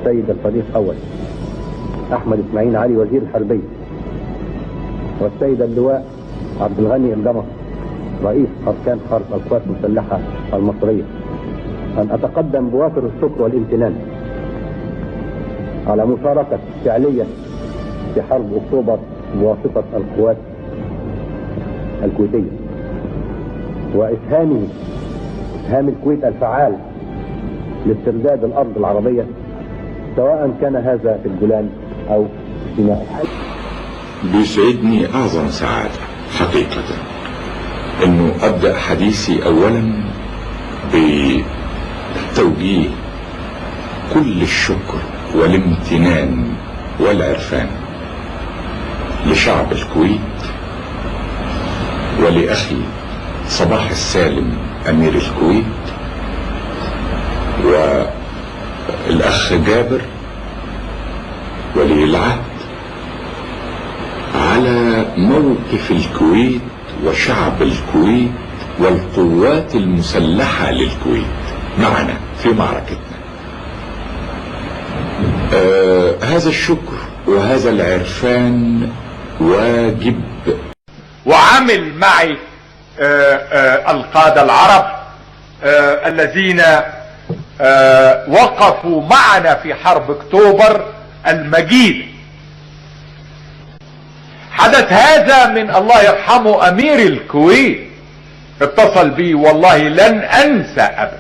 والسيد الخليفة الأول أحمد إسماعيل علي وزير الحربية، والسيد اللواء عبد الغني الجمص رئيس أركان حرب القوات المسلحة المصرية، أن أتقدم بوافر الشكر والامتنان على مشاركة فعلية في حرب أكتوبر بواسطة القوات الكويتية، وإسهام الكويت الفعال لاسترداد الأرض العربية، سواء كان هذا في الجولان أو في سيناء. بيسعدني أعظم سعادة حقيقة أنه أبدأ حديثي أولا بتوجيه كل الشكر والامتنان والعرفان لشعب الكويت ولأخي صباح السالم أمير الكويت والأخ جابر ولي العهد على موقف الكويت وشعب الكويت والقوات المسلحة للكويت معنا في معركتنا. هذا الشكر وهذا العرفان واجب. وعمل معي القادة العرب الذين وقفوا معنا في حرب اكتوبر المجيدة. حدث هذا من الله يرحمه امير الكويت، اتصل بي والله لن انسى ابدا،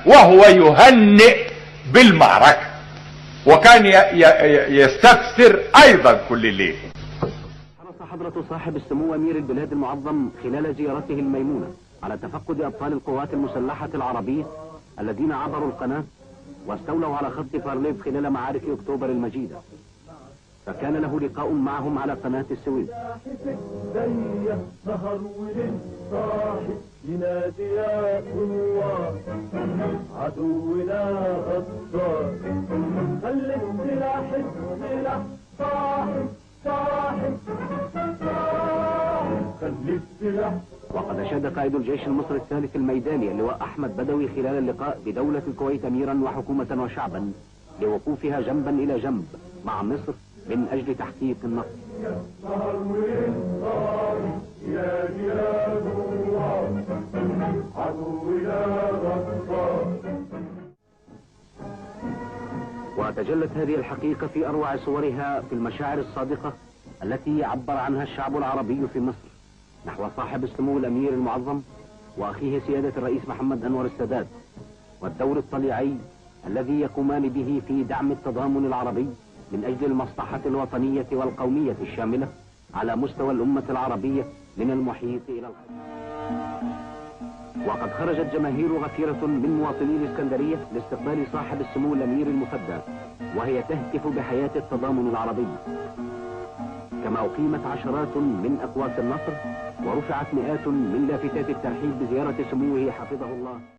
وهو يهنئ بالمعركة وكان يستفسر ايضا كل ليل. حرص حضرة صاحب السمو امير البلاد المعظم خلال زيارته الميمونة على تفقد ابطال القوات المسلحة العربية الذين عبروا القناة واستولوا على خط فارليف خلال معارك اكتوبر المجيدة، فكان له لقاء معهم على قناة السويس. وقد أشاد قائد الجيش المصري الثالث الميداني اللواء أحمد بدوي خلال اللقاء بدولة الكويت أميرا وحكومة وشعبا لوقوفها جنبا إلى جنب مع مصر من أجل تحقيق النصر. وتجلت هذه الحقيقة في أروع صورها في المشاعر الصادقة التي عبر عنها الشعب العربي في مصر نحو صاحب السمو الأمير المعظم وأخيه سيادة الرئيس محمد أنور السادات، والدور الطليعي الذي يقومان به في دعم التضامن العربي من أجل المصلحة الوطنية والقومية الشاملة على مستوى الأمة العربية من المحيط إلى الخليج. وقد خرجت جماهير غفيرة من مواطني الإسكندرية لاستقبال صاحب السمو الأمير المفدى، وهي تهتف بحياة التضامن العربي، كما أقيمت عشرات من أقواس النصر ورفعت مئات من لافتات الترحيب بزيارة سموه حفظه الله.